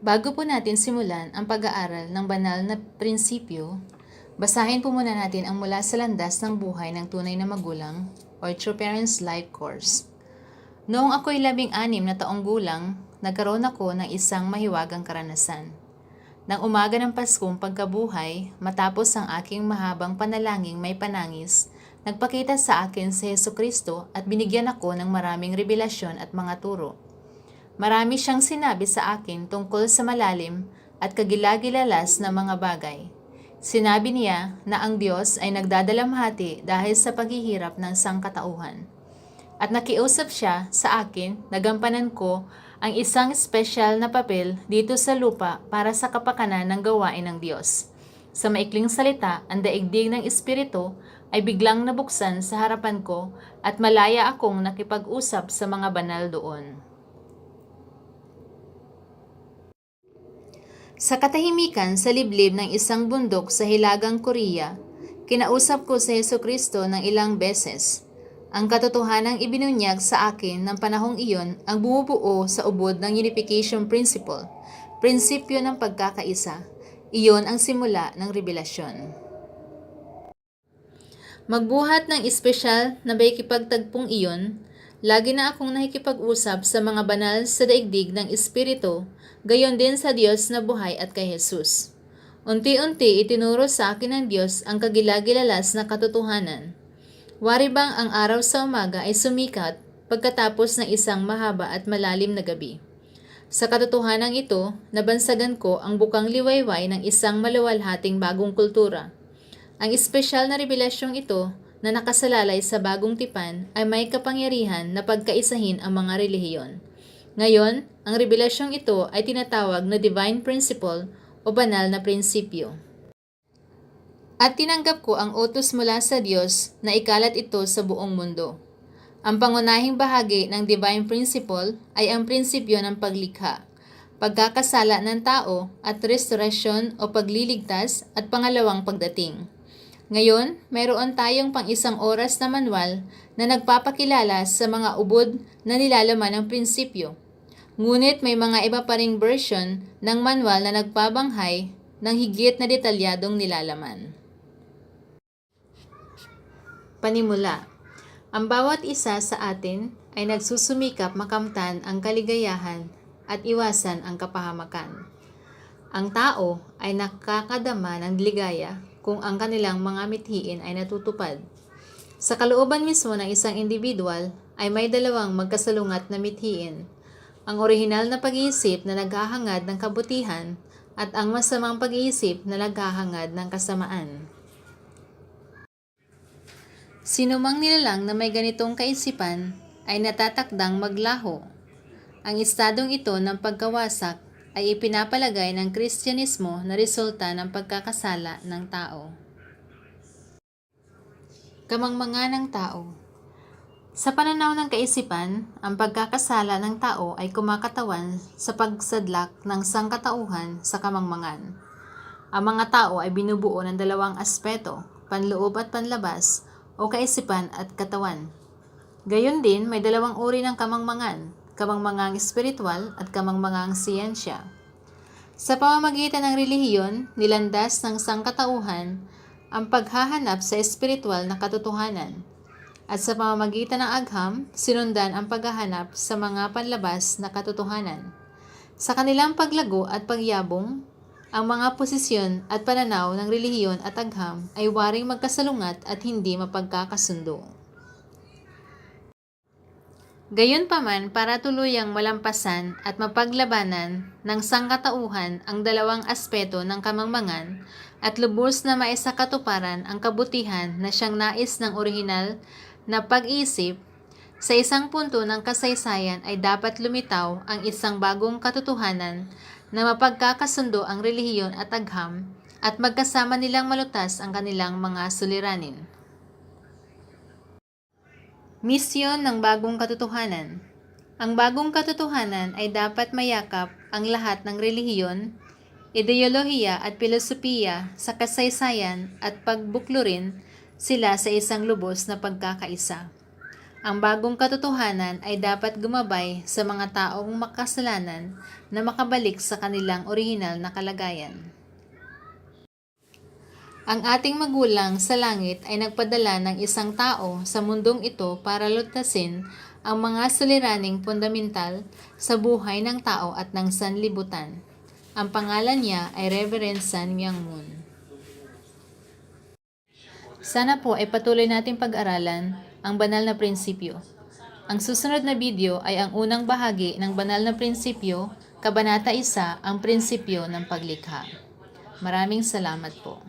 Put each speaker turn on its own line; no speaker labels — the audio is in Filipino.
Bago po natin simulan ang pag-aaral ng banal na prinsipyo, basahin po muna natin ang mula sa landas ng buhay ng tunay na magulang or True Parents Life Course. Noong ako'y 16 na taong gulang, nagkaroon ako ng isang mahiwagang karanasan. Nang umaga ng Paskong pagkabuhay, matapos ang aking mahabang panalangin may panangis, nagpakita sa akin si Jesucristo at binigyan ako ng maraming revelasyon at mga turo. Marami siyang sinabi sa akin tungkol sa malalim at kagilagilalas na mga bagay. Sinabi niya na ang Diyos ay nagdadalamhati dahil sa paghihirap ng sangkatauhan. At nakiusap siya sa akin na gampanan ko ang isang espesyal na papel dito sa lupa para sa kapakanan ng gawain ng Diyos. Sa maikling salita, ang daigdig ng Espiritu ay biglang nabuksan sa harapan ko at malaya akong nakipag-usap sa mga banal doon. Sa katahimikan sa liblib ng isang bundok sa Hilagang Korea, kinausap ko si Jesucristo ng ilang beses. Ang katotohanang ibinunyag sa akin ng panahong iyon ang bumubuo sa ubod ng Unification Principle, prinsipyo ng pagkakaisa. Iyon ang simula ng revelasyon. Magbuhat ng espesyal na bakipagtagpong iyon, lagi na akong nakikipag-usap sa mga banal sa daigdig ng Espiritu, gayon din sa Diyos na buhay at kay Jesus. Unti-unti itinuro sa akin ng Diyos ang kagilagilalas na katotohanan. Wari bang ang araw sa umaga ay sumikat pagkatapos ng isang mahaba at malalim na gabi? Sa katotohanan ito, nabansagan ko ang bukang liwayway ng isang maluwalhating bagong kultura. Ang espesyal na revelasyong ito na nakasalalay sa bagong tipan ay may kapangyarihan na pagkaisahin ang mga relihiyon. Ngayon, ang revelasyong ito ay tinatawag na Divine Principle o banal na prinsipyo. At tinanggap ko ang utos mula sa Diyos na ikalat ito sa buong mundo. Ang pangunahing bahagi ng Divine Principle ay ang prinsipyo ng paglikha, pagkakasala ng tao at restoration o pagliligtas at pangalawang pagdating. Ngayon, mayroon tayong pang-isang oras na manual na nagpapakilala sa mga ubod na nilalaman ng prinsipyo. Ngunit may mga iba pa ring version ng manual na nagpabanghay ng higit na detalyadong nilalaman. Panimula. Ang bawat isa sa atin ay nagsusumikap makamtan ang kaligayahan at iwasan ang kapahamakan. Ang tao ay nakakadama ng ligaya kung ang kanilang mga mithiin ay natutupad. Sa kalooban mismo ng isang individual ay may dalawang magkasalungat na mithiin. Ang orihinal na pag-iisip na naghahangad ng kabutihan at ang masamang pag-iisip na naghahangad ng kasamaan. Sinumang nilalang na may ganitong kaisipan ay natatakdang maglaho. Ang estadong ito ng pagkawasak ay ipinapalagay ng Kristyanismo na resulta ng pagkakasala ng tao. Kamangmanga ng tao. Sa pananaw ng kaisipan, ang pagkakasala ng tao ay kumakatawan sa pagsadlak ng sangkatauhan sa kamangmangan. Ang mga tao ay binubuo ng dalawang aspeto, panloob at panlabas, o kaisipan at katawan. Gayon din, may dalawang uri ng kamangmangan, kamangmangang espiritual at kamangmangang siyensya. Sa pamamagitan ng relihiyon, nilandas ng sangkatauhan ang paghahanap sa espiritual na katotohanan. At sa pamamagitan ng agham, sinundan ang paghahanap sa mga panlabas na katotohanan. Sa kanilang paglago at pagyabong, ang mga posisyon at pananaw ng relihiyon at agham ay waring magkasalungat at hindi mapagkakasundo. Gayunpaman, para tuluyang malampasan at mapaglabanan ng sangkatauhan ang dalawang aspeto ng kamangmangan at lubos na maisakatuparan ang kabutihan na siyang nais ng orihinal na pag-iisip, sa isang punto ng kasaysayan ay dapat lumitaw ang isang bagong katotohanan na mapagkakasundo ang relihiyon at agham at magkasama nilang malutas ang kanilang mga suliranin. Misyon ng bagong katotohanan. Ang bagong katotohanan ay dapat mayakap ang lahat ng relihiyon, ideolohiya at filosofiya sa kasaysayan at pagbuklurin sila sa isang lubos na pagkakaisa. Ang bagong katotohanan ay dapat gumabay sa mga taong makasalanan na makabalik sa kanilang orihinal na kalagayan. Ang ating magulang sa langit ay nagpadala ng isang tao sa mundong ito para lutasin ang mga suliraning fundamental sa buhay ng tao at ng sanlibutan. Ang pangalan niya ay Reverend Sun Myung Moon. Sana po ay patuloy nating pag-aralan ang banal na prinsipyo. Ang susunod na video ay ang unang bahagi ng banal na prinsipyo, Kabanata 1, ang prinsipyo ng paglikha. Maraming salamat po.